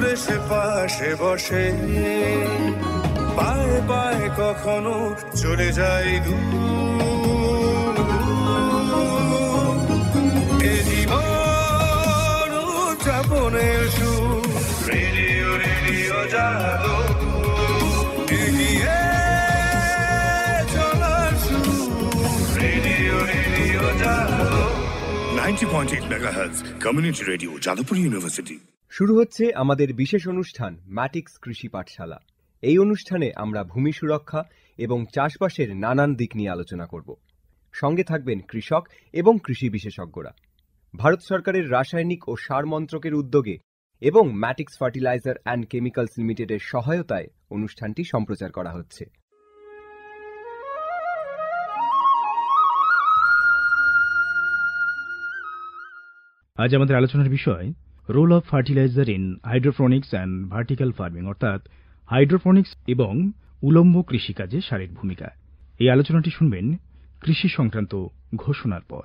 দূরে সে পাশে বসে, পায়ে পায়ে কখনো চলে যায় দূর। এ জীবন উদযাপনের সুর, রেডিও রেডিও জাদু, এগিয়ে চলার সুর, রেডিও রেডিও জাদু। 90.8 megahertz community radio, Jadavpur university. শুরু হচ্ছে আমাদের বিশেষ অনুষ্ঠান ম্যাটিক্স কৃষি পাঠশালা। এই অনুষ্ঠানে আমরা ভূমি সুরক্ষা এবং চাষবাসের নানান দিক নিয়ে আলোচনা করব। সঙ্গে থাকবেন কৃষক এবং কৃষি বিশেষজ্ঞরা। ভারত সরকারের রাসায়নিক ও সার মন্ত্রকের উদ্যোগে এবং ম্যাটিক্স ফার্টিলাইজার অ্যান্ড কেমিক্যালস লিমিটেডের সহায়তায় অনুষ্ঠানটি সম্প্রচার করা হচ্ছে। আজ আমাদের আলোচনার বিষয় role of fertiliser in hydroponics and vertical farming, অর্থাৎ হাইড্রোপনিক্স এবং উলম্ব কৃষিকাজে সারের ভূমিকা। এই আলোচনাটি শুনবেন কৃষি সংক্রান্ত ঘোষণার পর।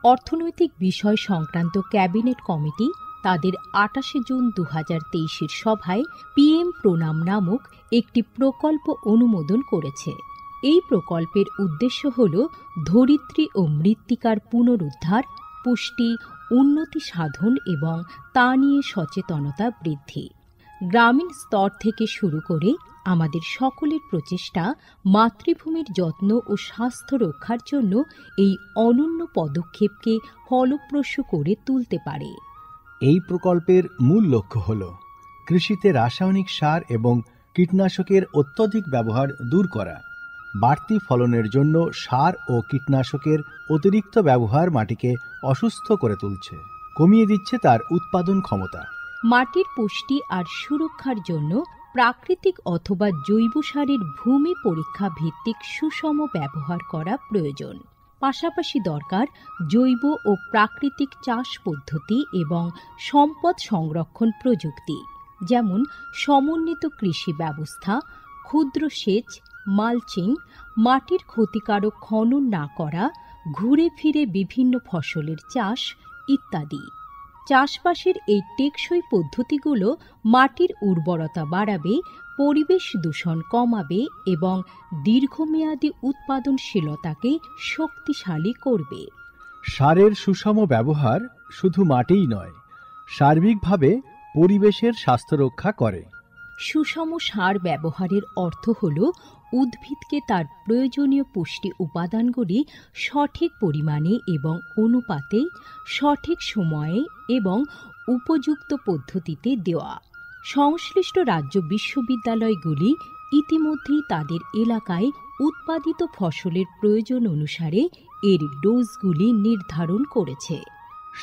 অর্থনৈতিক বিষয় সংক্রান্ত ক্যাবিনেট কমিটি তাদের ২৮ জুন ২০২৩ সভায় পিএম প্রণাম নামক একটি প্রকল্প অনুমোদন করেছে। এই প্রকল্পের উদ্দেশ্য হল ধরিত্রী ও মৃত্তিকার পুনরুদ্ধার, পুষ্টি, উন্নতি সাধন এবং তা নিয়ে সচেতনতা বৃদ্ধি। গ্রামীণ স্তর থেকে শুরু করে আমাদের সকলের প্রচেষ্টা মাতৃভূমির যত্ন ও স্বাস্থ্য রক্ষার জন্য এই অনন্য পদক্ষেপকে ফলপ্রসূ করে তুলতে পারে। এই প্রকল্পের মূল লক্ষ্য হল কৃষিতে রাসায়নিক সার এবং কীটনাশকের অত্যধিক ব্যবহার দূর করা। বাড়তি ফলনের জন্য সার ও কীটনাশকের অতিরিক্ত ব্যবহার মাটিকে অসুস্থ করে তুলছে, কমিয়ে দিচ্ছে তার উৎপাদন ক্ষমতা। মাটির পুষ্টি আর সুরক্ষার জন্য প্রাকৃতিক অথবা জৈব সারের ভূমি পরীক্ষা ভিত্তিক সুষম ব্যবহার করা প্রয়োজন। পাশাপাশি দরকার জৈব ও প্রাকৃতিক চাষ পদ্ধতি এবং সম্পদ সংরক্ষণ প্রযুক্তি, যেমন সমন্বিত কৃষি ব্যবস্থা, ক্ষুদ্র সেচ, মালচিং, মাটির ক্ষতিকারক খনন না করা, ঘুরে ফিরে বিভিন্ন ফসলের চাষ ইত্যাদি। চাষবাসের এই টেকসই পদ্ধতিগুলো মাটির উর্বরতা বাড়াবে, পরিবেশ দূষণ কমাবে এবং দীর্ঘমেয়াদী উৎপাদনশীলতাকে শক্তিশালী করবে। সারের সুষম ব্যবহার শুধু মাটিই নয়, সার্বিকভাবে পরিবেশের স্বাস্থ্য রক্ষা করে। সুষম সার ব্যবহারের অর্থ হল উদ্ভিদকে তার প্রয়োজনীয় পুষ্টি উপাদানগুলি সঠিক পরিমাণে এবং অনুপাতে, সঠিক সময়ে এবং উপযুক্ত পদ্ধতিতে দেওয়া। সংশ্লিষ্ট রাজ্য বিশ্ববিদ্যালয়গুলি ইতিমধ্যেই তাদের এলাকায় উৎপাদিত ফসলের প্রয়োজন অনুসারে এর ডোজগুলি নির্ধারণ করেছে।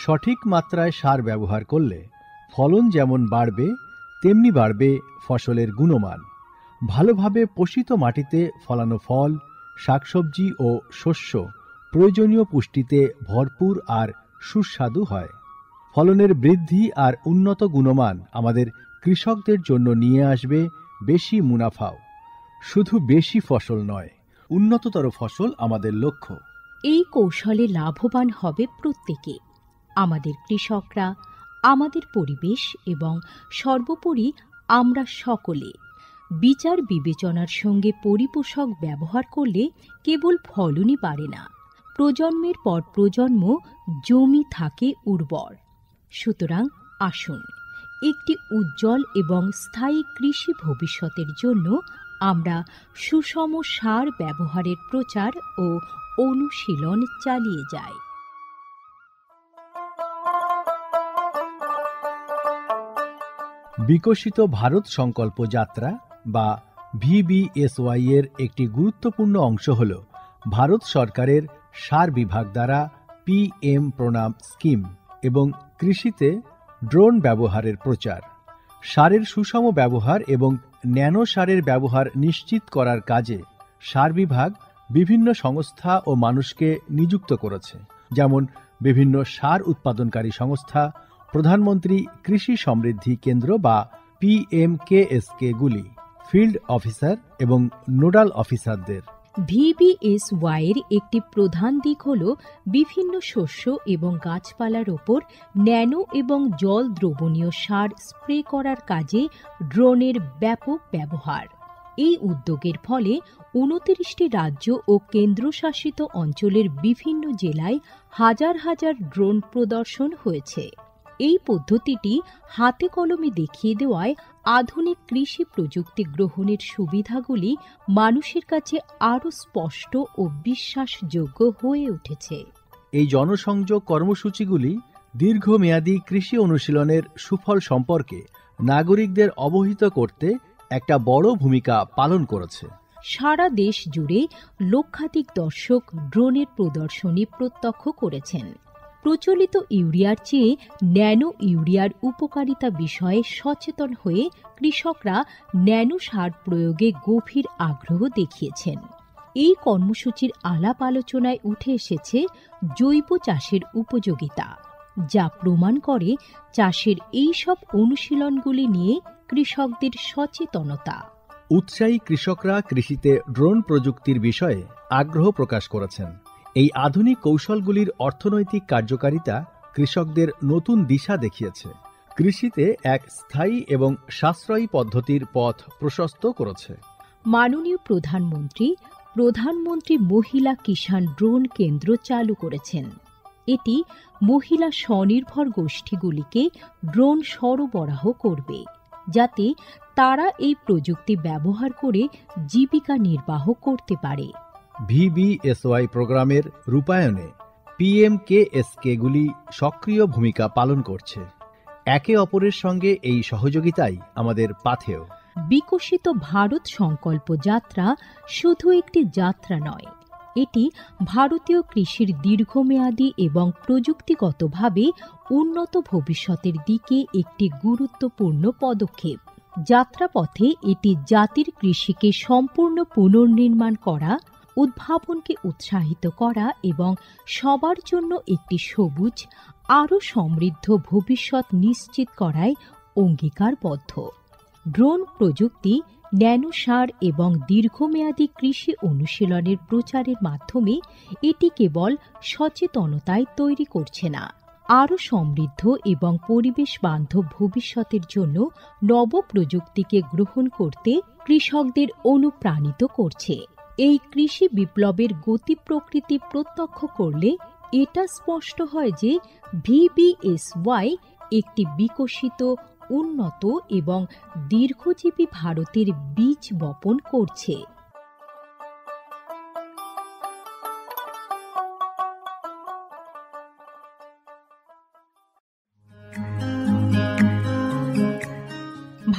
সঠিক মাত্রায় সার ব্যবহার করলে ফলন যেমন বাড়বে, তেমনি বাড়বে ফসলের গুণমান। ভালোভাবে পোষিত মাটিতে ফলানো ফল, শাকসবজি ও শস্য প্রয়োজনীয় পুষ্টিতে ভরপুর আর সুস্বাদু হয়। ফলনের বৃদ্ধি আর উন্নত গুণমান আমাদের কৃষকদের জন্য নিয়ে আসবে বেশি মুনাফাও। শুধু বেশি ফসল নয়, উন্নততর ফসল আমাদের লক্ষ্য। এই কৌশলে লাভবান হবে প্রত্যেকে, আমাদের কৃষকরা, আমাদের পরিবেশ এবং সর্বোপরি আমরা সকলে। বিচার বিবেচনার সঙ্গে পরিপোষক ব্যবহার করলে কেবল ফলনই বাড়ে না, প্রজন্মের পর প্রজন্ম জমি থাকে উর্বর। সুতরাং আসুন, একটি উজ্জ্বল এবং স্থায়ী কৃষি ভবিষ্যতের জন্য আমরা সুষম সার ব্যবহারের প্রচার ও অনুশীলন চালিয়ে যাই। বিকশিত ভারত সংকল্প যাত্রা বা VBSY এর একটি গুরুত্বপূর্ণ অংশ হল ভারত সরকারের সার বিভাগ দ্বারা PM প্রণাম স্কিম এবং কৃষিতে ড্রোন ব্যবহারের প্রচার। সারের সুষম ব্যবহার এবং ন্যানো সারের ব্যবহার নিশ্চিত করার কাজে সার বিভাগ বিভিন্ন সংস্থা ও মানুষকে নিযুক্ত করেছে, যেমন বিভিন্ন সার উৎপাদনকারী সংস্থা, প্রধানমন্ত্রী কৃষি সমৃদ্ধি কেন্দ্র বা PMKSK গুলি, ফিল্ড অফিসার এবং নোডাল অফিসারদের। VBSY এর একটি প্রধান দিক হল বিভিন্ন শস্য এবং গাছপালার ওপর ন্যানো এবং জল দ্রবণীয় সার স্প্রে করার কাজে ড্রোনের ব্যাপক ব্যবহার। এই উদ্যোগের ফলে ২৯টি রাজ্য ও কেন্দ্রশাসিত অঞ্চলের বিভিন্ন জেলায় হাজার হাজার ড্রোন প্রদর্শন হয়েছে। এই পদ্ধতিটি হাতে কলমে দেখিয়ে দেওয়ায় আধুনিক কৃষি প্রযুক্তি গ্রহণের সুবিধাগুলি মানুষের কাছে আরও স্পষ্ট ও বিশ্বাসযোগ্য হয়ে উঠেছে। এই জনসংযোগ কর্মসূচিগুলি দীর্ঘমেয়াদী কৃষি অনুশীলনের সুফল সম্পর্কে নাগরিকদের অবহিত করতে একটা বড় ভূমিকা পালন করেছে। সারা দেশ জুড়ে লক্ষাধিক দর্শক ড্রোনের প্রদর্শনী প্রত্যক্ষ করেছেন। প্রচলিত ইউরিয়ার চেয়ে ন্যানো ইউরিয়ার উপকারিতা বিষয়ে সচেতন হয়ে কৃষকরা ন্যানো সার প্রয়োগে গভীর আগ্রহ দেখিয়েছেন। এই কর্মসূচির আলাপ আলোচনায় উঠে এসেছে জৈব চাষের উপযোগিতা, যা প্রমাণ করে চাষের এই সব অনুশীলনগুলি নিয়ে কৃষকদের সচেতনতা। উৎসাহী কৃষকরা কৃষিতে ড্রোন প্রযুক্তির বিষয়ে আগ্রহ প্রকাশ করেছেন। এই আধুনিক কৌশলগুলির অর্থনৈতিক কার্যকারিতা কৃষকদের নতুন দিশা দেখিয়েছে, কৃষিতে এক স্থায়ী এবং সাশ্রয়ী পদ্ধতির পথ প্রশস্ত করেছে। মাননীয় প্রধানমন্ত্রী মহিলা কিষাণ ড্রোন কেন্দ্র চালু করেছেন। এটি মহিলা স্বনির্ভর গোষ্ঠীগুলিকে ড্রোন সরবরাহ করবে, যাতে তারা এই প্রযুক্তি ব্যবহার করে জীবিকা নির্বাহ করতে পারে। VBSY প্রোগ্রামের রূপায়ণে PMKSKগুলি সক্রিয় ভূমিকা পালন করছে। একে অপরের সঙ্গে এই সহযোগিতাই আমাদের পাথেয়। বিকশিত ভারত সংকল্প যাত্রা শুধু একটি যাত্রা নয়, এটি ভারতীয় কৃষির দীর্ঘমেয়াদী এবং প্রযুক্তিগতভাবে উন্নত ভবিষ্যতের দিকে একটি গুরুত্বপূর্ণ পদক্ষেপ। যাত্রাপথে এটি জাতির কৃষিকে সম্পূর্ণ পুনর্নির্মাণ করা, উদ্ভাবনকে উৎসাহিত করা এবং সবার জন্য একটি সবুজ, আরও সমৃদ্ধ ভবিষ্যৎ নিশ্চিত করায় অঙ্গীকারবদ্ধ। ড্রোন প্রযুক্তি, ন্যানো সার এবং দীর্ঘমেয়াদী কৃষি অনুশীলনের প্রচারের মাধ্যমে এটি কেবল সচেতনতায় তৈরি করছে না, আরও সমৃদ্ধ এবং পরিবেশ বান্ধব ভবিষ্যতের জন্য নব প্রযুক্তিকে গ্রহণ করতে কৃষকদের অনুপ্রাণিত করছে। এই কৃষি বিপ্লবের গতি প্রকৃতি প্রত্যক্ষ করলে এটা স্পষ্ট হয় যে VBSY একটি বিকশিত, উন্নত এবং দীর্ঘজীবী ভারতের বীজ বপন করছে।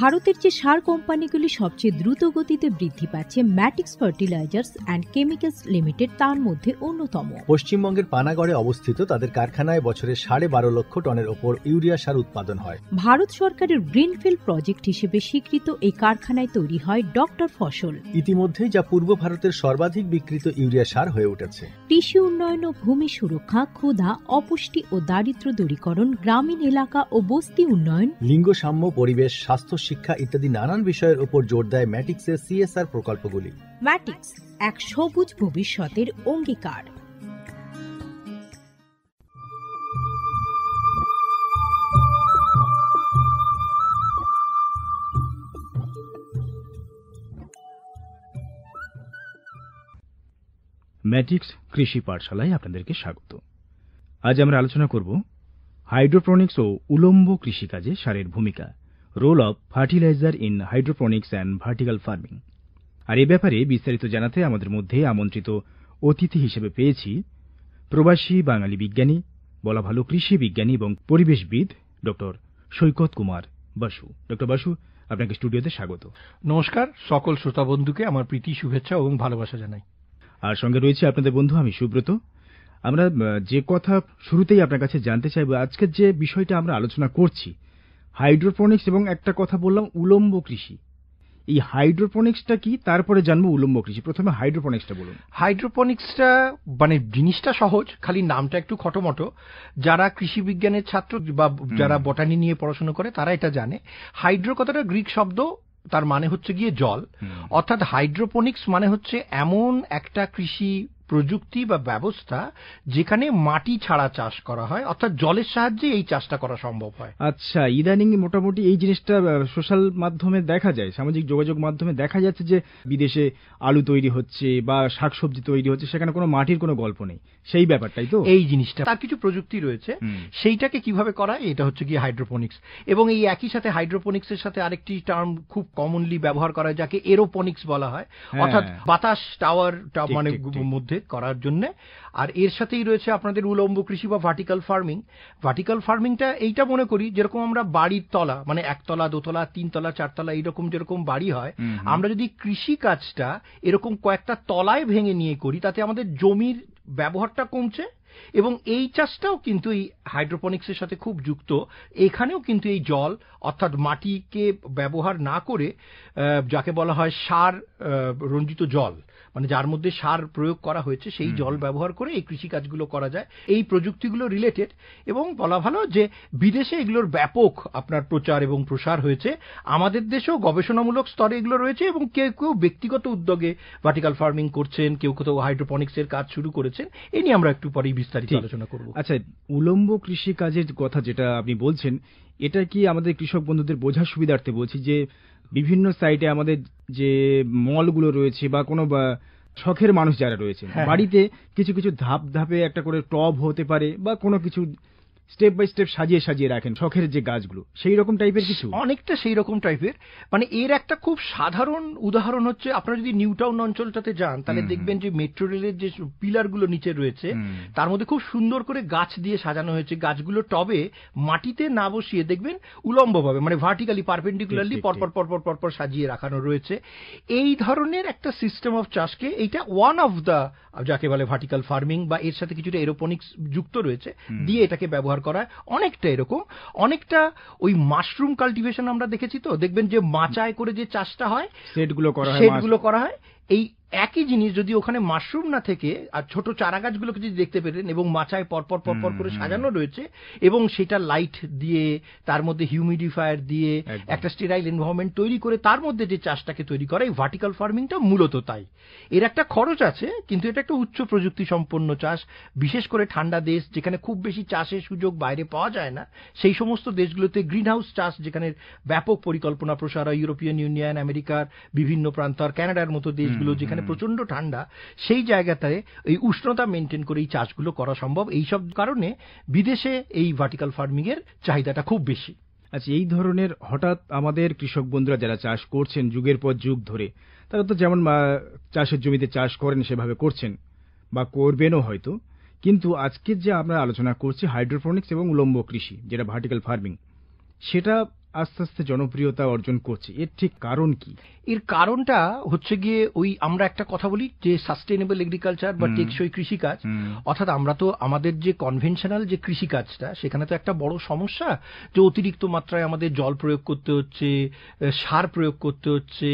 ভারতের যে সার কোম্পানিগুলি সবচেয়ে দ্রুত গতিতে বৃদ্ধি পাচ্ছে, ম্যাটিক্স ফার্টিলাইজার্স অ্যান্ড কেমিক্যালস লিমিটেড তার মধ্যে অন্যতম। পশ্চিমবঙ্গের পানাগড়ে অবস্থিত তাদের কারখানায় বছরে 12.5 লক্ষ টনের ওপর ইউরিয়া সার উৎপাদন হয়। ভারত সরকারের গ্রিনফিল্ড প্রজেক্ট হিসেবে স্বীকৃত এই কারখানায় তৈরি হয় ডক্টর ফসল। ইতিমধ্যেই যা পূর্ব ভারতের সর্বাধিক বিক্রিত ইউরিয়া সার হয়ে উঠেছে। কৃষি উন্নয়ন ও ভূমি সুরক্ষা, ক্ষুধা, অপুষ্টি ও দারিদ্র্য দূরীকরণ, গ্রামীণ এলাকা ও বস্তি উন্নয়ন, লিঙ্গ সাম্য, পরিবেশ, স্বাস্থ্য, শিক্ষা ইত্যাদি নানান বিষয়ের উপর জোর দেয় ম্যাটিক্সের CSR প্রকল্পগুলি। ম্যাটিক্স এক সবুজ ভবিষ্যতের অঙ্গীকার। ম্যাটিক্স কৃষি পাঠশালায় আপনাদেরকে স্বাগত। আজ আমরা আলোচনা করব হাইড্রোপনিক্স ও উলম্ব কৃষিকাজে সারের ভূমিকা, role of fertiliser in hydroponics and vertical farming. আর এ ব্যাপারে বিস্তারিত জানাতে আমাদের মধ্যে আমন্ত্রিত অতিথি হিসেবে পেয়েছি প্রবাসী বাঙালি বিজ্ঞানী, বলা ভালো কৃষি বিজ্ঞানী এবং পরিবেশবিদ ডক্টর সৈকত কুমার বসু। ডক্টর বসু, আপনাকে স্টুডিওতে স্বাগত। নমস্কার, সকল শ্রোতা বন্ধুকে আমার প্রীতি, শুভেচ্ছা এবং ভালোবাসা জানাই। আর সঙ্গে রয়েছে আপনাদের বন্ধু আমি সুব্রত। আমরা যে কথা শুরুতেই আপনার কাছে জানতে চাইব, আজকের যে বিষয়টা আমরা আলোচনা করছি হাইড্রোপনিক্স, এবং একটা কথা বললাম উলম্ব কৃষি। এই হাইড্রোপনিক্সটা কি, তারপরে জানবো উলম্ব কৃষি। প্রথমে হাইড্রোপনিক্সটা বলুন। হাইড্রোপনিক্সটা মানে জিনিসটা সহজ, খালি নামটা একটু খটোমটো। যারা কৃষি বিজ্ঞানের ছাত্র বা যারা বটানি নিয়ে পড়াশোনা করে তারা এটা জানে। হাইড্রো কথাটা গ্রিক শব্দ, তার মানে হচ্ছে গিয়ে জল, অর্থাৎ হাইড্রোপনিক্স মানে হচ্ছে এমন একটা কৃষি প্রযুক্তি বা ব্যবস্থা যেখানে মাটি ছাড়া চাষ করা হয়, অর্থাৎ জলের সাহায্যে এই চাষটা করা সম্ভব হয়। আচ্ছা, ইদানিং মোটামুটি এই জিনিসটা সোশ্যাল মাধ্যমে দেখা যায়, সামাজিক যোগাযোগ মাধ্যমে দেখা যাচ্ছে যে বিদেশে আলু তৈরি হচ্ছে বা শাকসবজি তৈরি হচ্ছে, সেখানে কোনো মাটির কোনো গল্প নেই, সেই ব্যাপারটাই তো এই জিনিসটা। তার কিছু প্রযুক্তি রয়েছে, সেইটাকে কিভাবে করা হয় এটা হচ্ছে গিয়ে হাইড্রোপনিক্স। এবং এই একই সাথে হাইড্রোপনিক্সের সাথে আরেকটি টার্ম খুব কমনলি ব্যবহার করা হয় যাকে এরোপনিক্স বলা হয়, অর্থাৎ বাতাস টাওয়ার মানে মধ্যে করার জন্য। আর এর সাথেই রয়েছে আপনাদের উলম্ব কৃষি বা ভার্টিক্যাল ফার্মিং। ভার্টিক্যাল ফার্মিংটা এইটা মনে করি যেরকম আমরা বাড়ির তলা মানে একতলা, দোতলা, তিনতলা, চারতলা এইরকম যেরকম বাড়ি হয়, আমরা যদি কৃষি কাজটা এরকম কয়েকটা তলায় ভেঙে নিয়ে করি, তাতে আমাদের জমির ব্যবহারটা কমছে এবং এই চাষটাও কিন্তু এই হাইড্রোপনিক্সের সাথে খুব যুক্ত। এখানেও কিন্তু এই জল অর্থাৎ মাটিকে ব্যবহার না করে যাকে বলা হয় সার রঞ্জিত জল, মানে যার মধ্যে সার প্রয়োগ করা হয়েছে, সেই জল ব্যবহার করে এই কৃষিকাজগুলো করা যায়। এই প্রযুক্তিগুলো রিলেটেড এবং বলা ভালো যে বিদেশে এগুলোর ব্যাপক আপনার প্রচার এবং প্রসার হয়েছে। আমাদের দেশেও গবেষণামূলক স্তরে এগুলো রয়েছে এবং কেউ কেউ ব্যক্তিগত উদ্যোগে ভার্টিক্যাল ফার্মিং করছেন, কেউ কোথাও হাইড্রোপনিক্সের কাজ শুরু করেছেন। এই নিয়ে আমরা একটু পরেই বিস্তারিত আলোচনা করব। আচ্ছা, উলম্ব কৃষি কাজের কথা যেটা আপনি বলছেন, এটা কি আমাদের কৃষক বন্ধুদের বোঝার সুবিধার্থে বলছি যে বিভিন্ন সাইটে আমাদের যে মলগুলো রয়েছে বা কোনো শখের মানুষ যারা রয়েছে, বাড়িতে কিছু কিছু ধাপ ধাপে একটা করে টব হতে পারে বা কোনো কিছু স্টেপ বাই স্টেপ সাজিয়ে সাজিয়ে রাখেন শখের যে গাছগুলো, সেই রকম টাইপের কিছু, অনেকটা সেই রকম টাইপের। মানে এর একটা খুব সাধারণ উদাহরণ হচ্ছে, আপনারা যদি নিউ টাউন অঞ্চলটাতে যান তাহলে দেখবেন যে মেট্রো রেলের যে পিলারগুলো নিচে রয়েছে তার মধ্যে খুব সুন্দর করে গাছ দিয়ে সাজানো হয়েছে। গাছগুলো টবে মাটিতে না বসিয়ে দেখবেন উলম্বভাবে মানে ভার্টিক্যালি পারপেন্ডিকুলারলি পরপর পরপর পরপর সাজিয়ে রাখানো রয়েছে। এই ধরনের একটা সিস্টেম অফ চাষকে এইটা ওয়ান অফ দ্য যাকে বলে ভার্টিক্যাল ফার্মিং বা এর সাথে কিছুটা এরোপনিক্স যুক্ত রয়েছে দিয়ে এটাকে ব্যবহার করা অনেকটা এরকম। অনেকটা ওই মাশরুম কাল্টিভেশন আমরা দেখেছি, তো দেখবেন যে মাচায় করে যে চাষটা হয়, সেটগুলো করা হয়। এই একই জিনিস যদি ওখানে মাশরুম না থেকে আর ছোট চারা গাছগুলোকে যদি দেখতে পেতেন এবং মাচায় পরপর পরপর করে সাজানো রয়েছে এবং সেটা লাইট দিয়ে তার মধ্যে হিউমিডিফায়ার দিয়ে একটা স্টেরাইল এনভায়রনমেন্ট তৈরি করে তার মধ্যে যে চাষটাকে তৈরি করা, এই ভার্টিক্যাল ফার্মিংটা মূলত তাই। এর একটা খরচ আছে কিন্তু এটা একটা উচ্চ প্রযুক্তি সম্পন্ন চাষ। বিশেষ করে ঠান্ডা দেশ যেখানে খুব বেশি চাষের সুযোগ বাইরে পাওয়া যায় না, সেই সমস্ত দেশগুলোতে গ্রিন হাউস চাষ যেখানে ব্যাপক পরিকল্পনা প্রসার হয়, ইউরোপিয়ান ইউনিয়ন, আমেরিকার বিভিন্ন প্রান্ত, কানাডার মতো দেশগুলো যেখানে প্রচন্ড ঠান্ডা, সেই জায়গাতে এই উষ্ণতা মেনটেন করে এই চাষগুলো করা সম্ভব। এইসব কারণে বিদেশে এই ভার্টিক্যাল ফার্মিং এর চাহিদাটা খুব বেশি। আচ্ছা, এই ধরনের হঠাৎ আমাদের কৃষক বন্ধুরা যারা চাষ করছেন যুগের পর যুগ ধরে, তারা তো যেমন চাষের জমিতে চাষ করেন সেভাবে করছেন বা করবেনও হয়তো, কিন্তু আজকের যে আমরা আলোচনা করছি হাইড্রোপনিক্স এবং উলম্ব কৃষি যেটা ভার্টিক্যাল ফার্মিং, সেটা আস্তে আস্তে জনপ্রিয়তা অর্জন করছে। এর ঠিক কারণ কি? এর কারণটা হচ্ছে গিয়ে ওই আমরা একটা কথা বলি যে সাস্টেনেবল এগ্রিকালচার বা টেকসই কৃষিকাজ। অর্থাৎ আমরা তো আমাদের যে কনভেনশনাল যে কৃষিকাজটা সেখানে তো একটা বড় সমস্যা যে অতিরিক্ত মাত্রায় আমাদের জল প্রয়োগ করতে হচ্ছে, সার প্রয়োগ করতে হচ্ছে,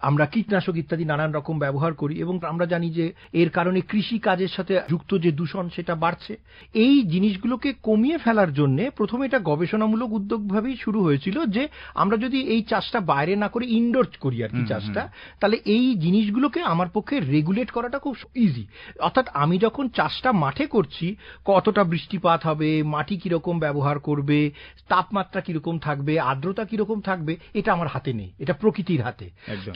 আমরা কীটনাশক ইত্যাদি নানান রকম ব্যবহার করি এবং আমরা জানি যে এর কারণে কৃষি কাজের সাথে যুক্ত যে দূষণ সেটা বাড়ছে। এই জিনিসগুলোকে কমিয়ে ফেলার জন্য প্রথমে এটা গবেষণামূলক উদ্যোগভাবেই শুরু হয়েছিল যে আমরা যদি এই চাষটা বাইরে না করে ইনডোর করি আর কি চাষটা, তাহলে এই জিনিসগুলোকে আমার পক্ষে রেগুলেট করাটা খুব ইজি। অর্থাৎ আমি যখন চাষটা মাঠে করছি, কতটা বৃষ্টিপাত হবে, মাটি কিরকম ব্যবহার করবে, তাপমাত্রা কিরকম থাকবে, আর্দ্রতা কিরকম থাকবে, এটা আমার হাতে নেই, এটা প্রকৃতির হাতে।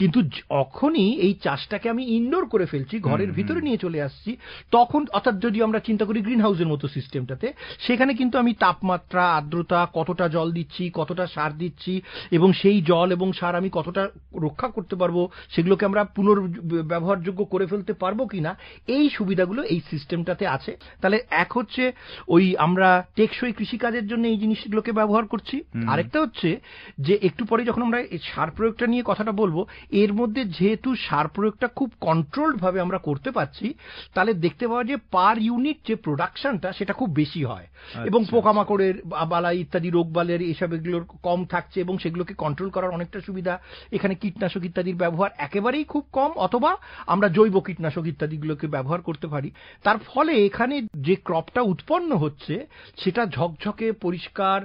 কিন্তু যখনই এই চাষটাকে আমি ইনডোর করে ফেলছি, ঘরের ভিতরে নিয়ে চলে আসছি, তখন অর্থাৎ যদি আমরা চিন্তা করি গ্রিন হাউসের মতো সিস্টেমটাতে, সেখানে কিন্তু আমি তাপমাত্রা, আর্দ্রতা, কতটা জল দিচ্ছি, কতটা সার দিচ্ছি এবং সেই জল এবং সার আমি কতটা রক্ষা করতে পারবো, সেগুলোকে আমরা পুনর্ব্যবহারযোগ্য করে ফেলতে পারবো কিনা, এই সুবিধাগুলো এই সিস্টেমটাতে আছে। তাহলে এক হচ্ছে ওই আমরা টেকসই কৃষিকাজের জন্য এই জিনিসগুলোকে ব্যবহার করছি। আরেকটা হচ্ছে যে একটু পরে যখন আমরা সার প্রয়োগটা নিয়ে কথাটা বলবো, এর মধ্যে যেহেতু সার প্রয়োগটা খুব কন্ট্রোলড ভাবে আমরা করতে পারছি, তাহলে দেখতে পাওয়া যে পার ইউনিট যে প্রোডাকশনটা সেটা খুব বেশি হয় এবং পোকামাকড়ের বালাই ইত্যাদি রোগবালের এসব এগুলোর কম থাকছে এবং সেগুলোকে কন্ট্রোল করার অনেকটা সুবিধা। এখানে কীটনাশক ইত্যাদির ব্যবহার একেবারেই খুব কম, অথবা আমরা জৈব কীটনাশক ইত্যাদিগুলোকে ব্যবহার করতে পারি। তার ফলে এখানে যে ক্রপটা উৎপন্ন হচ্ছে সেটা ঝকঝকে, পরিষ্কার,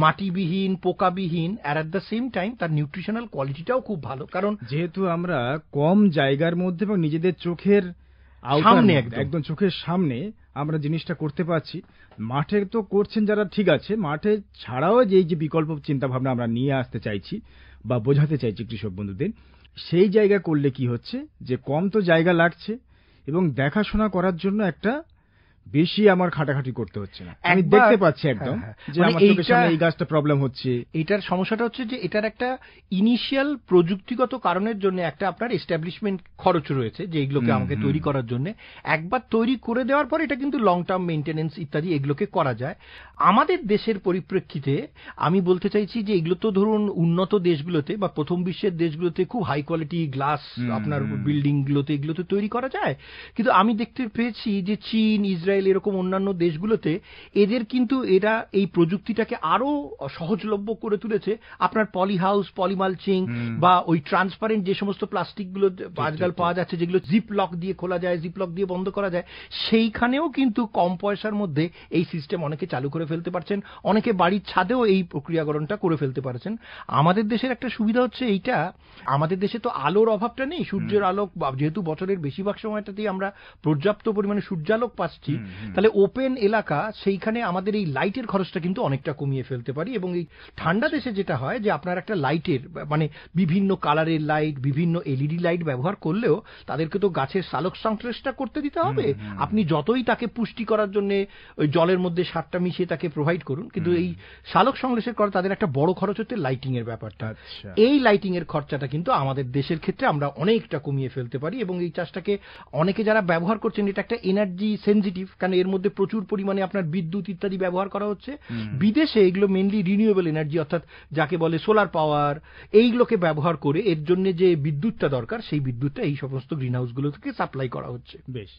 মাটিবিহীন, পোকাবিহীন, আর অ্যাট দ্য সেম টাইম তার নিউট্রিশনাল কোয়ালিটিটাও খুব ভালো। কারণ যেহেতু আমরা কম জায়গার মধ্যে এবং নিজেদের চোখের সামনে, একদম চোখের সামনে আমরা জিনিসটা করতে পারছি। মাঠে তো করছেন যারা, ঠিক আছে, মাঠে ছাড়াও যে বিকল্প চিন্তা ভাবনা আমরা নিয়ে আসতে চাইছি বা বোঝাতে চাইছি কৃষক বন্ধুদের, সেই জায়গা করলে কি হচ্ছে যে কম তো জায়গা লাগছে এবং দেখাশোনা করার জন্য একটা বেশি আমার খাটাখাটি করতে হচ্ছে না। আমি দেখতে পাচ্ছি একদম যে আমার চোখের সামনে এই গাছটা প্রবলেম হচ্ছে। এটার সমস্যাটা হচ্ছে যে এটার একটা ইনিশিয়াল প্রযুক্তিগত কারণের জন্য একটা আপনার এস্টাবলিশমেন্ট খরচ রয়েছে, যে এগুলোকে আমাকে তৈরি করার জন্য। একবার তৈরি করে দেওয়ার পর এটা কিন্তু লং টার্ম মেইনটেনেন্স ইত্যাদি এগুলোকে করা যায়। আমাদের দেশের পরিপ্রেক্ষিতে আমি বলতে চাইছি যে এগুলো তো ধরুন উন্নত দেশগুলোতে বা প্রথম বিশ্বের দেশগুলোতে খুব হাই কোয়ালিটি গ্লাস আপনার বিল্ডিং গুলোতে তৈরি করা যায়, কিন্তু আমি দেখতে পেয়েছি যে চীন, ইসরায়েল, এরকম অন্যান্য দেশগুলোতে এদের কিন্তু এরা এই প্রযুক্তিটাকে আরো সহজলভ্য করে তুলেছে। আপনার পলি হাউস, পলিমালচিং বা ওই ট্রান্সপারেন্ট যে সমস্ত প্লাস্টিক গুলো আজকাল পাওয়া যাচ্ছে, যেগুলো জিপ লক দিয়ে খোলা যায়, জিপ লক দিয়ে বন্ধ করা যায়, সেইখানেও কিন্তু কম পয়সার মধ্যে এই সিস্টেম অনেকে চালু করে ফেলতে পারছেন। অনেকে বাড়ির ছাদেও এই প্রক্রিয়াকরণটা করে ফেলতে পারছেন। আমাদের দেশের একটা সুবিধা হচ্ছে এইটা, আমাদের দেশে তো আলোর অভাবটা নেই, সূর্যের আলো, যেহেতু বছরের বেশিরভাগ সময়টাতেই আমরা পর্যাপ্ত পরিমাণে সূর্যালোক পাচ্ছি, তাহলে ওপেন এলাকা, সেইখানে আমাদের এই লাইটের খরচটা কিন্তু অনেকটা কমিয়ে ফেলতে পারি। এবং এই ঠান্ডা দেশে যেটা হয় যে আপনার একটা লাইটের মানে বিভিন্ন কালারের লাইট, বিভিন্ন এলইডি লাইট ব্যবহার করলেও তাদেরকে তো গাছের সালোক সংশ্লেষটা করতে দিতে হবে। আপনি যতই তাকে পুষ্টি করার জন্য ওই জলের মধ্যে সারটা মিশিয়ে তাকে প্রোভাইড করুন, কিন্তু এই সালোক সংশ্লেষের করা তাদের একটা বড় খরচ হচ্ছে লাইটিং এর ব্যাপারটা। এই লাইটিং এর খরচাটা কিন্তু আমাদের দেশের ক্ষেত্রে আমরা অনেকটা কমিয়ে ফেলতে পারি। এবং এই চাষটাকে অনেকে যারা ব্যবহার করছেন, এটা একটা এনার্জি সেনজিটিভ, কারণ এর মধ্যে প্রচুর পরিমাণে আপনার বিদ্যুৎ ইত্যাদি ব্যবহার করা হচ্ছে। বিদেশে এগুলো মেনলি রিনিউয়েবল এনার্জি, অর্থাৎ যাকে বলে সোলার পাওয়ার, এইগুলোকে ব্যবহার করে এর জন্য যে বিদ্যুৎটা দরকার সেই বিদ্যুৎটা এই সমস্ত গ্রিন হাউসগুলো থেকে সাপ্লাই করা হচ্ছে। বেশ,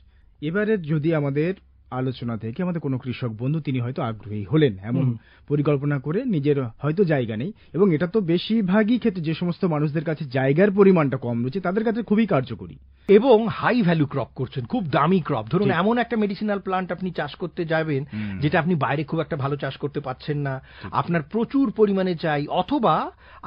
এবারে যদি আমাদের আলোচনা থেকে আমাদের কোনো কৃষক বন্ধু তিনি হয়তো আগ্রহী হলেন, এমন পরিকল্পনা করে নিজের হয়তো জায়গা নেই, এবং এটা তো বেশিরভাগই ক্ষেত্রে যে সমস্ত মানুষদের কাছে জায়গার পরিমাণটা কম রয়েছে তাদের কাছে খুবই কার্যকরী, এবং হাই ভ্যালু ক্রপ করছেন, খুব দামি ক্রপ। ধরুন এমন একটা মেডিসিনাল প্লান্ট আপনি চাষ করতে যাবেন যেটা আপনি বাইরে খুব একটা ভালো চাষ করতে পারছেন না, আপনার প্রচুর পরিমাণে চাই, অথবা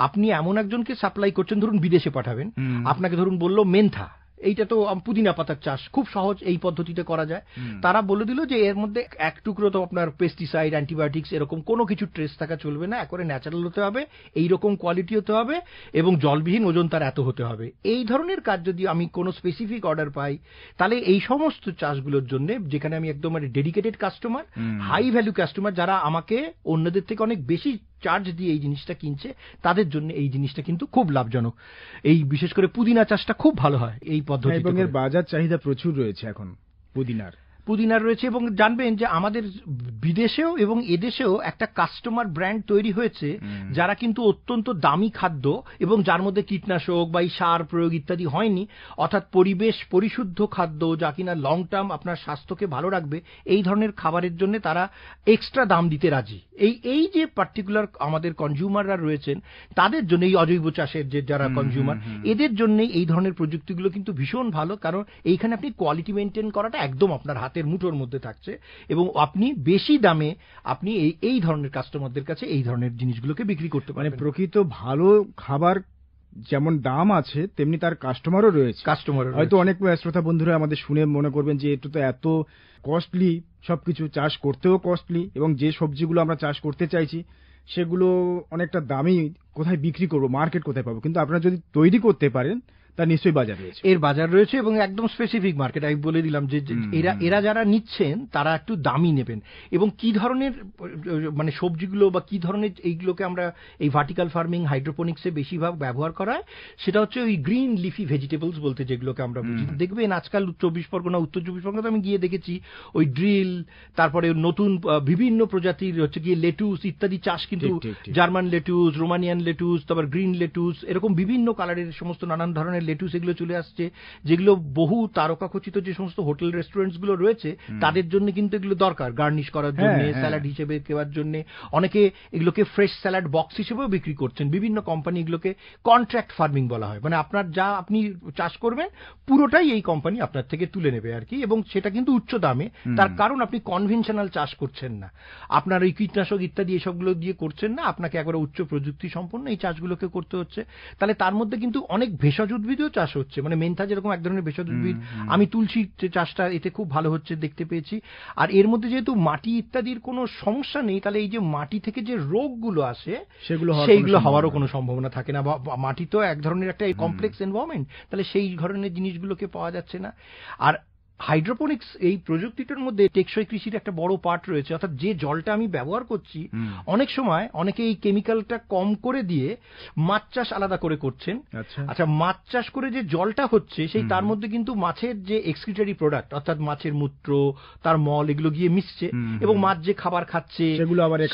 আপনি এমন একজনকে সাপ্লাই করছেন, ধরুন বিদেশে পাঠাবেন, আপনাকে ধরুন বললো মেন্থা, এইটা তো পুদিনা পাতার চাষ খুব সহজ, এই পদ্ধতিতে করা যায়। তারা বলে দিল যে এর মধ্যে এক টুকরো তো আপনার পেস্টিসাইড, অ্যান্টিবায়োটিক্স এরকম কোনো কিছু ট্রেস থাকা চলবে না, একবারে ন্যাচারাল হতে হবে, এইরকম কোয়ালিটি হতে হবে, এবং জলবিহীন, ওজন তার এত হতে হবে। এই ধরনের কাজ যদি আমি কোনো স্পেসিফিক অর্ডার পাই, তাহলে এই সমস্ত চাষগুলোর জন্য, যেখানে আমি একদম dedicated customer, high value customer, যারা আমাকে অন্যদের থেকে অনেক বেশি চার্জ দিয়ে এই জিনিসটা কিনছে, তাদের জন্য এই জিনিসটা কিন্তু খুব লাভজনক। এই বিশেষ করে পুদিনা চাষটা খুব ভালো হয় এই পদ্ধতিতে, এবং এর বাজার চাহিদা প্রচুর রয়েছে এখন পুদিনার রয়েছে। এবং জানবেন যে আমাদের বিদেশেও এবং এদেশেও একটা কাস্টমার ব্র্যান্ড তৈরি হয়েছে, যারা কিন্তু অত্যন্ত দামি খাদ্য এবং যার মধ্যে কীটনাশক বা সার প্রয়োগ ইত্যাদি হয়নি, অর্থাৎ পরিবেশ পরিশুদ্ধ খাদ্য, যা কিনা লং টার্ম আপনার স্বাস্থ্যকে ভালো রাখবে, এই ধরনের খাবারের জন্য তারা এক্সট্রা দাম দিতে রাজি। এই যে পার্টিকুলার আমাদের কনজিউমাররা রয়েছেন, তাদের জন্য, এই অজৈব চাষের যে যারা কনজিউমার, এদের জন্যই এই ধরনের প্রযুক্তিগুলো কিন্তু ভীষণ ভালো, কারণ এইখানে আপনি কোয়ালিটি মেনটেন করাটা একদম আপনার হাতের মুঠোর মধ্যে থাকছে, এবং আপনি বেশি দামে আপনি এই ধরনের কাস্টমারদের কাছে এই ধরনের জিনিসগুলোকে বিক্রি করতে পারেন। মানে প্রকৃত ভালো খাবার যেমন দাম আছে, তেমনি তার কাস্টমারও রয়েছে। হয়তো অনেক শ্রোতা বন্ধুরা আমাদের শুনে মনে করবেন যে এটা তো এত কস্টলি, সবকিছু চাষ করতেও কস্টলি, এবং যে সবজিগুলো আমরা চাষ করতে চাইছি সেগুলো অনেকটা দামি, কোথায় বিক্রি করবো, মার্কেট কোথায় পাবো? কিন্তু আপনারা যদি তৈরি করতে পারেন, তার নিশ্চয়ই বাজার রয়েছে, এর বাজার রয়েছে, এবং একদম স্পেসিফিক মার্কেট। আমি বলে দিলাম যে এরা যারা নিচ্ছেন তারা একটু দামি নেবেন, এবং কি ধরনের মানে সবজিগুলো বা কি ধরনের এইগুলোকে আমরা এই ভার্টিক্যাল ফার্মিং, হাইড্রোপনিক্সে বেশিরভাগ ব্যবহার করা হয়, সেটা হচ্ছে ওই গ্রিন লিফি ভেজিটেবলস বলতে যেগুলোকে আমরা বুঝি। দেখবেন আজকাল উত্তর চব্বিশ পরগনা আমি গিয়ে দেখেছি ওই ড্রিল, তারপরে নতুন বিভিন্ন প্রজাতির হচ্ছে গিয়ে লেটুস ইত্যাদি চাষ, কিন্তু জার্মান লেটুস, রোমানিয়ান লেটুস, তারপর গ্রিন লেটুস, এরকম বিভিন্ন কালারের সমস্ত নানান ধরনের ধরনের লেটুস এগুলো চলে আসছে, যেগুলো বহু তারকাখচিত যে সমস্ত হোটেল রেস্টুরেন্টস গুলো রয়েছে তাদের জন্য কিন্তু এগুলো দরকার, গার্নিশ করার জন্য, স্যালাড হিসেবে দেওয়ার জন্য। অনেকে এগুলোকে ফ্রেশ স্যালাড বক্স হিসেবেও বিক্রি করছেন। বিভিন্ন কোম্পানি এগুলোকে কন্ট্রাক্ট ফার্মিং বলা হয়, মানে আপনার যা আপনি চাষ করবেন পুরোটাই এই কোম্পানি আপনার থেকে তুলে নেবে আর কি, এবং সেটা কিন্তু উচ্চ দামে। তার কারণ আপনি কনভেনশনাল চাষ করছেন না, আপনার ওই কীটনাশক ইত্যাদি এসবগুলো দিয়ে করছেন না, আপনাকে একবারে উচ্চ প্রযুক্তি সম্পন্ন এই চাষগুলোকে করতে হচ্ছে। তাহলে তার মধ্যে কিন্তু অনেক ভেষজ উদ্ভিদও চাষ হচ্ছে, মানে মেন্থা যেরকম এক ধরনের ভেষজ উদ্ভিদ, আমি তুলসী চাষটা এতে খুব ভালো হচ্ছে দেখতে পেয়েছি। আর এর মধ্যে যেহেতু মাটি ইত্যাদির কোনো সমস্যা নেই, তাহলে এই যে মাটি থেকে যে রোগগুলো আসে সেইগুলো হওয়ারও কোনো সম্ভাবনা থাকে না। মাটি তো এক ধরনের একটা কমপ্লেক্স এনভায়রনমেন্ট, তাহলে সেই ধরনের জিনিসগুলোকে পাওয়া যাচ্ছে না। আর হাইড্রোপনিক্স এই প্রযুক্তিটার মধ্যে টেকসই কৃষির একটা বড় পার্ট রয়েছে, অর্থাৎ যে জলটা আমি ব্যবহার করছি, অনেক সময় অনেকে এই কেমিক্যালটা কম করে দিয়ে মাছ চাষ আলাদা করে করছেন। আচ্ছা, মাছ চাষ করে যে জলটা হচ্ছে সেই তার মধ্যে কিন্তু মাছের যে এক্সক্রিটারি প্রোডাক্ট, অর্থাৎ মাছের মূত্র, তার মল, এগুলো গিয়ে মিশছে এবং মাছ যে খাবার খাচ্ছে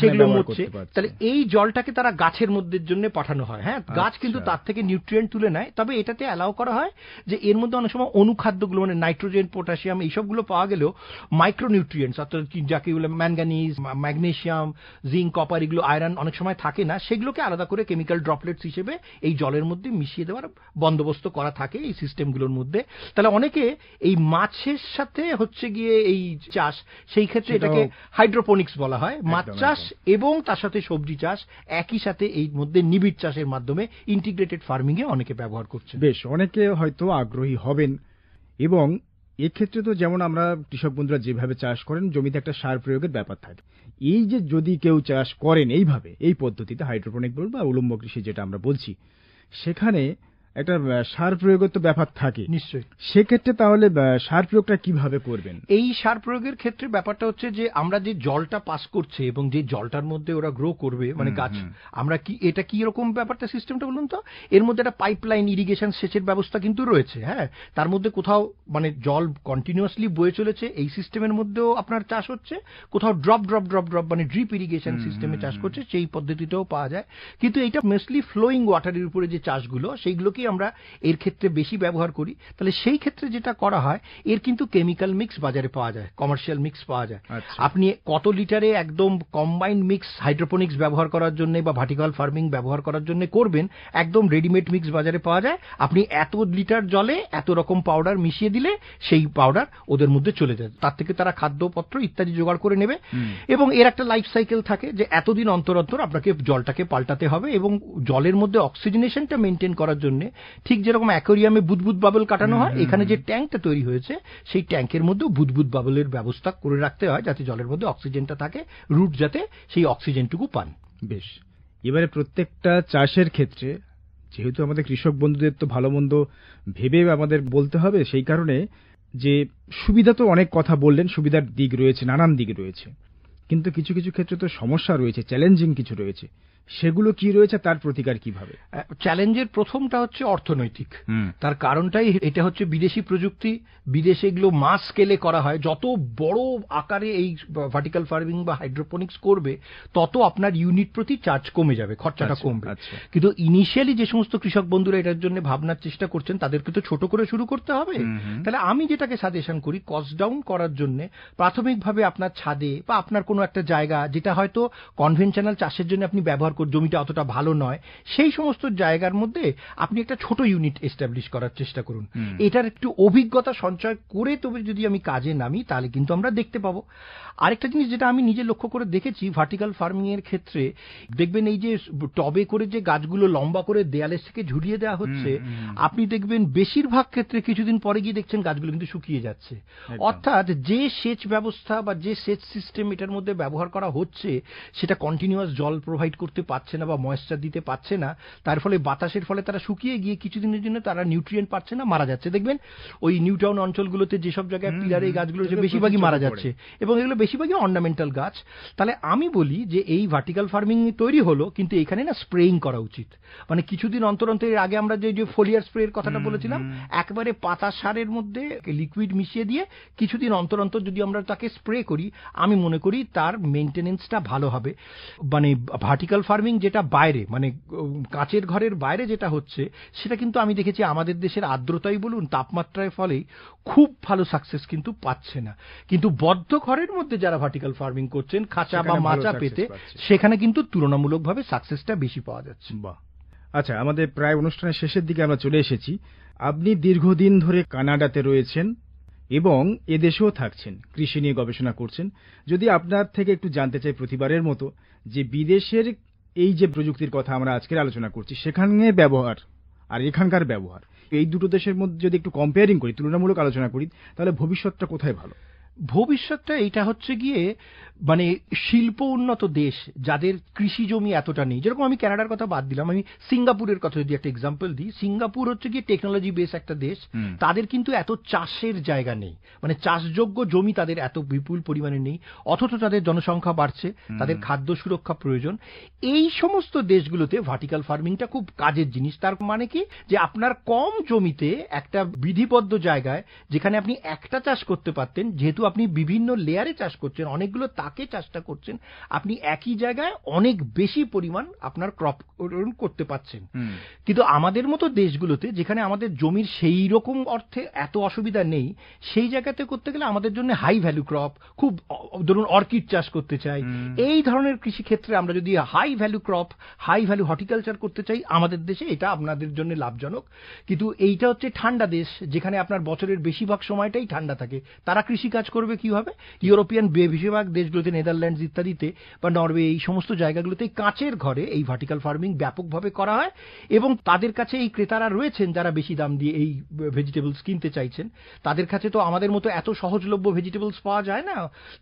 সেগুলো মরছে। তাহলে এই জলটাকে তারা গাছের মধ্যে জন্য পাঠানো হয়। হ্যাঁ, গাছ কিন্তু তার থেকে নিউট্রিয়েন্ট তুলে নেয়, তবে এটাতে অ্যালাউ করা হয় যে এর মধ্যে অনেক সময় অনুখাদ্যগুলো, মানে নাইট্রোজেন, পটাশিয়াম, এইসবগুলো পাওয়া গেলেও মাইক্রোনিউট্রিয়েন্টস, অর্থাৎ যাকে বলে ম্যাঙ্গানিজ, ম্যাগনেসিয়াম, জিঙ্ক, কপার, এগুলো আয়রন অনেক সময় থাকে না, সেগুলোকে আলাদা করে কেমিক্যাল ড্রপলেটস হিসেবে এই জলের মধ্যে মিশিয়ে দেওয়ার বন্দোবস্ত করা থাকে এই সিস্টেমগুলোর মধ্যে। তাহলে অনেকে এই মাছের সাথে হচ্ছে গিয়ে এই চাষ, সেই ক্ষেত্রে এটাকে হাইড্রোপনিক্স বলা হয়। মাছ চাষ এবং তার সাথে সবজি চাষ একই সাথে এই মধ্যে নিবিড় চাষের মাধ্যমে ইন্টিগ্রেটেড ফার্মিং এ অনেকে ব্যবহার করছে। বেশ, অনেকে হয়তো আগ্রহী হবেন। এবং এক্ষেত্রে তো যেমন আমরা কৃষক বন্ধুরা যেভাবে চাষ করেন, জমিতে একটা সার প্রয়োগের ব্যাপার থাকে। এই যে যদি কেউ চাষ করেন এইভাবে, এই পদ্ধতিতে হাইড্রোপনিক বলবো বা উলম্ব কৃষি যেটা আমরা বলছি, সেখানে একটা সার প্রয়োগের তো ব্যাপার থাকে নিশ্চয়ই। সেক্ষেত্রে তাহলে সার প্রয়োগটা কিভাবে করবেন? এই সার প্রয়োগের ক্ষেত্রে ব্যাপারটা হচ্ছে যে আমরা যে জলটা পাস করছে এবং যে জলটার মধ্যে ওরা গ্রো করবে, মানে গাছ, আমরা কি এটা কি রকম ব্যাপারটা সিস্টেমটা বলুন তো? এর মধ্যে একটা পাইপলাইন ইরিগেশন সেচের ব্যবস্থা কিন্তু রয়েছে। হ্যাঁ, তার মধ্যে কোথাও মানে জল কন্টিনিউয়াসলি বয়ে চলেছে, এই সিস্টেমের মধ্যেও আপনার চাষ হচ্ছে, কোথাও ড্রপ ড্রপ ড্রপ ড্রপ মানে ড্রিপ ইরিগেশন সিস্টেমে চাষ করছে, সেই পদ্ধতিটাও পাওয়া যায়। কিন্তু এইটা মোস্টলি ফ্লোয়িং ওয়াটারের উপরে যে চাষগুলো, সেইগুলোকেই আমরা এর ক্ষেত্রে বেশি ব্যবহার করি। তাহলে সেই ক্ষেত্রে যেটা করা হয়, এর কিন্তু কেমিক্যাল মিক্স বাজারে পাওয়া যায়, কমার্শিয়াল মিক্স পাওয়া যায়। আপনি কত লিটারে একদম কম্বাইন্ড মিক্স হাইড্রোপনিক্স ব্যবহার করার জন্য বা ভার্টিক্যাল ফার্মিং ব্যবহার করার জন্য করবেন, একদম রেডিমেড মিক্স বাজারে পাওয়া যায়। আপনি এত লিটার জলে এত রকম পাউডার মিশিয়ে দিলে সেই পাউডার ওদের মধ্যে চলে যায়, তার থেকে তারা খাদ্যপত্র ইত্যাদি জোগাড় করে নেবে। এবং এর একটা লাইফ সাইকেল থাকে যে এতদিন অন্তর অন্তর আপনাকে জলটাকে পাল্টাতে হবে, এবং জলের মধ্যে অক্সিজেনেশনটা মেনটেন করার জন্য ঠিক যেরকম অ্যাকোয়ারিয়ামে বুদবুদ বাবল কাটানো হয়, এখানে যে ট্যাঙ্কটা তৈরি হয়েছে সেই ট্যাঙ্কের মধ্যেও বুদবুদ বাবলের ব্যবস্থা করে রাখতে হয়, যাতে জলের মধ্যে অক্সিজেনটা থাকে, রুট যাতে সেই অক্সিজেনটুকু পান। বেশ, এবারে প্রত্যেকটা চাষের ক্ষেত্রে যেহেতু আমাদের কৃষক বন্ধুদের তো ভালো মন্দ ভেবে আমাদের বলতে হবে, সেই কারণে যে সুবিধা তো অনেক কথা বললেন, সুবিধার দিক রয়েছে, নানান দিক রয়েছে, কিন্তু কিছু কিছু ক্ষেত্রে তো সমস্যা রয়েছে, চ্যালেঞ্জিং কিছু রয়েছে, সেগুলো কি রয়েছে, তার প্রতিকার কিভাবে? চ্যালেঞ্জের প্রথমটা হচ্ছে অর্থনৈতিক। তার কারণটাই এটা হচ্ছে বিদেশি প্রযুক্তি, বিদেশে এগুলো মাস স্কেলে করা হয়। যত বড় আকারে এই ভার্টিক্যাল ফার্মিং বা হাইড্রোপনিক্স করবে, তত আপনার ইউনিট প্রতি চার্জ কমে যাবে, খরচাটা কমবে। কিন্তু ইনিশিয়ালি যে সমস্ত কৃষক বন্ধুরা এটার জন্য ভাবনার চেষ্টা করছেন, তাদেরকে তো ছোট করে শুরু করতে হবে। তাহলে আমি যেটাকে সাজেশন করি, কস্ট ডাউন করার জন্য প্রাথমিকভাবে আপনার ছাদে বা আপনার কোনো একটা জায়গা, যেটা হয়তো কনভেনশনাল চাষের জন্য আপনি ব্যবহার জমিটা অতটা ভালো নয়, সেই সমস্ত জায়গার মধ্যে আপনি একটা ছোট ইউনিট এস্টাবলিশ করার চেষ্টা করুন। এটার একটু অভিজ্ঞতা সঞ্চয় করে তবে যদি আমি কাজে নামি, তাহলে কিন্তু আমরা দেখতে পাবো। আরেকটা জিনিস যেটা আমি নিজে লক্ষ্য করে দেখেছি ভার্টিক্যাল ফার্মিং এর ক্ষেত্রে, দেখবেন এই যে টবে করে যে গাছগুলো লম্বা করে দেয়ালের থেকে ঝুলিয়ে দেওয়া হচ্ছে, আপনি দেখবেন বেশিরভাগ ক্ষেত্রে কিছুদিন পরে গিয়ে দেখছেন গাছগুলো কিন্তু শুকিয়ে যাচ্ছে। অর্থাৎ যে সেচ ব্যবস্থা বা যে সেচ সিস্টেম এটার মধ্যে ব্যবহার করা হচ্ছে, সেটা কন্টিনিউয়াস জল প্রোভাইড করতে পারছে না বা ময়েশ্চার দিতে পারছে না, তার ফলে বাতাসের ফলে তারা শুকিয়ে গিয়ে কিছুদিনের জন্য তারা নিউট্রিয়েন্ট পাচ্ছে না, মারা যাচ্ছে। দেখবেন ওই নিউ টাউন অঞ্চলগুলোতে যেসব জায়গায় পিলারে এই গাছগুলো বেশিরভাগই মারা যাচ্ছে, এবং এগুলো বেশিরভাগই অর্নামেন্টাল গাছ। তাহলে আমি বলি যে এই ভার্টিক্যাল ফার্মিং তৈরি হলো, কিন্তু এখানে না স্প্রেইং করা উচিত। মানে কিছুদিন অন্তর অন্তর, এর আগে আমরা যে ফোলিয়ার স্প্রের কথাটা বলেছিলাম, একবারে পাতা সারের মধ্যে লিকুইড মিশিয়ে দিয়ে কিছুদিন অন্তর অন্তর যদি আমরা তাকে স্প্রে করি, আমি মনে করি তার মেনটেনেন্সটা ভালো হবে। মানে ভার্টিক্যাল ফার্মিং ফার্মিং যেটা বাইরে মানে কাঁচের ঘরের বাইরে যেটা হচ্ছে, সেটা কিন্তু আমি দেখেছি আমাদের দেশের আর্দ্রতাই বলুন, তাপমাত্রার ফলেই খুব ভালো সাকসেস কিন্তু পাচ্ছে না। কিন্তু বদ্ধ ঘরের মধ্যে যারা ভার্টিক্যাল ফার্মিং করছেন খাঁচা বা মাচা পেতে, সেখানে কিন্তু তুলনামূলকভাবে সাকসেসটা বেশি পাওয়া যাচ্ছে। বাহ। আচ্ছা, আমাদের প্রায় অনুষ্ঠানের শেষের দিকে আমরা চলে এসেছি। আপনি দীর্ঘদিন ধরে কানাডাতে রয়েছেন এবং এদেশেও থাকছেন, কৃষি নিয়ে গবেষণা করছেন। যদি আপনার থেকে একটু জানতে চাই প্রতিবারের মতো, যে বিদেশের এই যে প্রযুক্তির কথা আমরা আজকের আলোচনা করছি, সেখানে ব্যবহার আর এখানকার ব্যবহার, এই দুটো দেশের মধ্যে যদি একটু কম্পেয়ারিং করি, তুলনামূলক আলোচনা করি, তাহলে ভবিষ্যৎটা কোথায় ভালো? ভবিষ্যৎটা এইটা হচ্ছে গিয়ে মানে শিল্প উন্নত দেশ যাদের কৃষি জমি এতটা নেই, যেরকম আমি কানাডার কথা বাদ দিলাম, আমি সিঙ্গাপুরের কথা যদি একটা এক্সাম্পল দিই, সিঙ্গাপুর হচ্ছে গিয়ে টেকনোলজি বেস একটা দেশ, তাদের কিন্তু এত চাষের জায়গা নেই, মানে চাষযোগ্য জমি তাদের এত বিপুল পরিমাণে নেই, অথচ তাদের জনসংখ্যা বাড়ছে, তাদের খাদ্য সুরক্ষা প্রয়োজন। এই সমস্ত দেশগুলোতে ভার্টিক্যাল ফার্মিংটা খুব কাজের জিনিস। তার মানে কি, যে আপনার কম জমিতে একটা বিধিবদ্ধ জায়গায় যেখানে আপনি একটা চাষ করতে পারতেন, যেহেতু আপনি বিভিন্ন লেয়ারে চাষ করছেন, অনেকগুলো তাকে চাষটা করছেন, আপনি একই জায়গায় অনেক বেশি পরিমাণ আপনার ক্রপ করতে পারছেন। কিন্তু আমাদের মতো দেশগুলোতে যেখানে আমাদের জমির সেই রকম অর্থে এত অসুবিধা নেই, সেই জায়গাতে করতে গেলে আমাদের জন্য হাই ভ্যালু ক্রপ, খুব ধরুন অর্কিড চাষ করতে চাই, এই ধরনের কৃষি ক্ষেত্রে আমরা যদি high value crop, high value horticulture করতে চাই, আমাদের দেশে এটা আপনাদের জন্য লাভজনক। কিন্তু এইটা হচ্ছে ঠান্ডা দেশ, যেখানে আপনার বছরের বেশিরভাগ সময়টাই ঠান্ডা থাকে, তারা কৃষি কাজ করবে কিভাবে? ইউরোপিয়ান বেশিরভাগ দেশগুলোতে, নেদারল্যান্ডস ইত্যাদিতে বা নরওয়ে, এই সমস্ত জায়গাগুলোতে কাঁচের ঘরে এই ভার্টিক্যাল ফার্মিং ব্যাপকভাবে করা হয়, এবং তাদের কাছে এই ক্রেতারা রয়েছেন যারা বেশি দাম দিয়ে এই ভেজিটেবলস কিনতে চাইছেন। তাদের কাছে তো আমাদের মতো এত সহজলভ্য ভেজিটেবলস পাওয়া যায় না,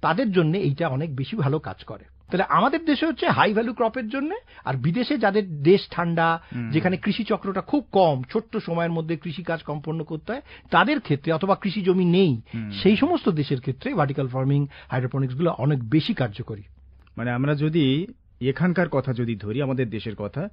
তাদের জন্য এইটা অনেক বেশি ভালো কাজ করে। তাহলে আমাদের দেশে হচ্ছে হাই ভ্যালু ক্রপের জন্য, আর বিদেশে যাদের দেশ ঠান্ডা, যেখানে কৃষি চক্রটা খুব কম, ছোট্ট সময়ের মধ্যে কৃষি কাজ সম্পন্ন করতে হয়, তাদের ক্ষেত্রে, অথবা কৃষি জমি নেই, সেই সমস্ত দেশের ক্ষেত্রে ভার্টিক্যাল ফার্মিং, হাইড্রোপনিক্স গুলো অনেক বেশি কার্যকরী। মানে আমরা যদি এখানকার কথা যদি ধরি, আমাদের দেশের কথা,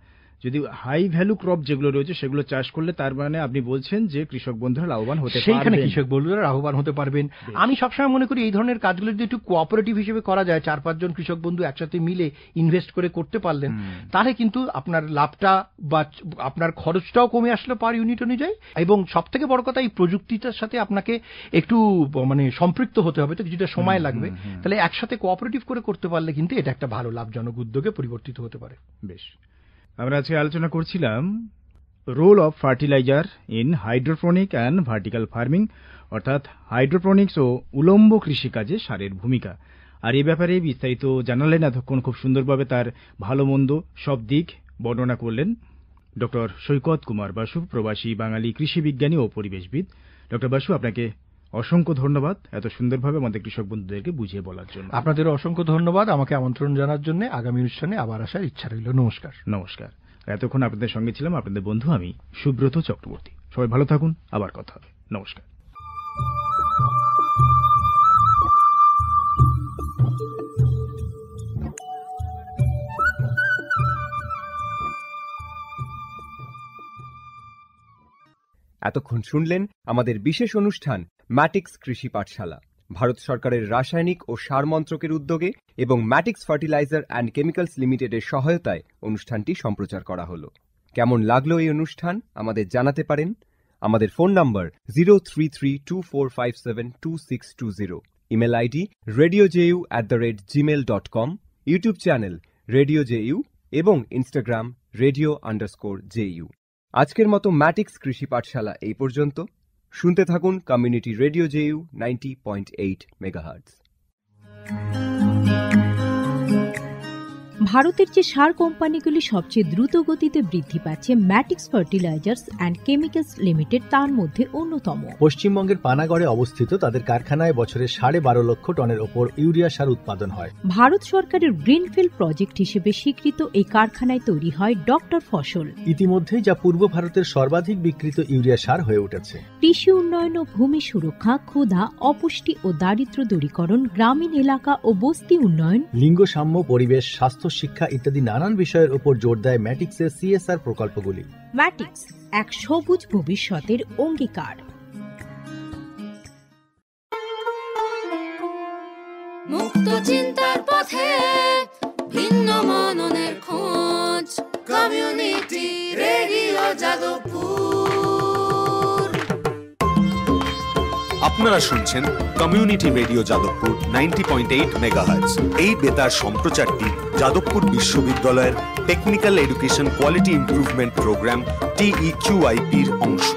যদি হাই ভ্যালু ক্রপ যেগুলো রয়েছে সেগুলো চাষ করলে, তার মানে আপনি বলছেন যে কৃষক বন্ধুরা লাভবান হতে পারবেন, সেইখানে কৃষক বন্ধুরা লাভবান হতে পারবেন। আমি সবসময় মনে করি এই ধরনের কাজগুলো যদি একটু কোঅপারেটিভ হিসেবে করা যায়, 4-5 জন কৃষক বন্ধু একসাথে মিলে ইনভেস্ট করে করতে পারলেন, তাহলে কিন্তু আপনার লাভটা বা আপনার খরচটাও কমে আসলো পার ইউনিট অনুযায়ী, এবং সব থেকে বড় কথা, এই প্রযুক্তিটার সাথে আপনাকে একটু মানে সম্পৃক্ত হতে হবে, তো কিছুটা সময় লাগবে, তাহলে একসাথে কোঅপারেটিভ করে করতে পারলে কিন্তু এটা একটা ভালো লাভজনক উদ্যোগে পরিবর্তিত হতে পারে। বেশ, আমরা আজকে আলোচনা করছিলাম role of fertiliser in hydroponic and vertical farming, অর্থাৎ হাইড্রোপনিক্স ও উলম্ব কৃষিকাজে সারের ভূমিকা। আর এই ব্যাপারে বিস্তারিত জানালেন এতক্ষণ খুব সুন্দরভাবে, তার ভালো মন্দ সব দিক বর্ণনা করলেন ডক্টর সৈকত কুমার বাসু, প্রবাসী বাঙালি কৃষি বিজ্ঞানী ও পরিবেশবিদ। ডক্টর বাসু, আপনাকে অসংখ্য ধন্যবাদ এত সুন্দরভাবে আমাদের কৃষক বন্ধুদেরকে বুঝিয়ে বলার জন্য। আপনাদেরও অসংখ্য ধন্যবাদ আমাকে আমন্ত্রণ জানার জন্য। আগামী অনুষ্ঠানে আবার আসার ইচ্ছা রইল। নমস্কার। নমস্কার। এতক্ষণ আপনাদের সঙ্গে ছিলাম আপনাদের বন্ধু আমি সুব্রত চক্রবর্তী। সবাই ভালো থাকুন, আবার কথা হবে। নমস্কার। এতক্ষণ শুনলেন আমাদের বিশেষ অনুষ্ঠান ম্যাটিক্স কৃষি পাঠশালা, ভারত সরকারের রাসায়নিক ও সার মন্ত্রকের উদ্যোগে এবং ম্যাটিক্স ফার্টিলাইজার অ্যান্ড কেমিক্যালস লিমিটেডের সহায়তায় অনুষ্ঠানটি সম্প্রচার করা হলো। কেমন লাগলো এই অনুষ্ঠান আমাদের জানাতে পারেন। আমাদের ফোন নম্বর 0332457262, email ID radiojeu@gmail.com, YouTube channel radio JU এবং ইনস্টাগ্রাম radio_ju। আজকের মতো ম্যাটিক্স কৃষি পাঠশালা এই পর্যন্ত। শুনতে থাকুন কমিউনিটি রেডিও জেইউ 90.8 মেগাহার্টজ। ভারতের যে সার কোম্পানিগুলি সবচেয়ে দ্রুত গতিতে বৃদ্ধি পাচ্ছে, ম্যাটিক্স ফার্টিলাইজার্স অ্যান্ড কেমিক্যালস লিমিটেড তার মধ্যে অন্যতম। পশ্চিমবঙ্গের পানাগড়ে অবস্থিত তাদের কারখানায় বছরে 12.5 লক্ষ টনের ওপর ইউরিয়া সার উৎপাদন হয়। ভারত সরকারের গ্রিনফিল্ড প্রজেক্ট হিসেবে স্বীকৃত এই কারখানায় তৈরি হয় ডক্টর ফসল। ইতিমধ্যেই যা পূর্ব ভারতের সর্বাধিক বিক্রিত ইউরিয়া সার হয়ে উঠেছে। কৃষি উন্নয়ন ও ভূমি সুরক্ষা, ক্ষুধা, অপুষ্টি ও দারিদ্র্য দূরীকরণ, গ্রামীণ এলাকা ও বস্তি উন্নয়ন, লিঙ্গ সাম্য, পরিবেশ, স্বাস্থ্য, শিক্ষা ইত্যাদি নানান বিষয়ের উপর জোর দেয় ম্যাটিক্সের সিএসআর প্রকল্পগুলি। ম্যাটিক্স এক সবুজ ভবিষ্যতের অঙ্গীকার। মুক্ত চিন্তার পথে ভিন্ন মননের খোঁজ। যাদবপুর। আপনারা শুনছেন কমিউনিটি রেডিও যাদবপুর 90.8 মেগাহার্টজ। এই বেতার সম্প্রচারটি যাদবপুর বিশ্ববিদ্যালয়ের technical education quality improvement programme TEQIP-র অংশ।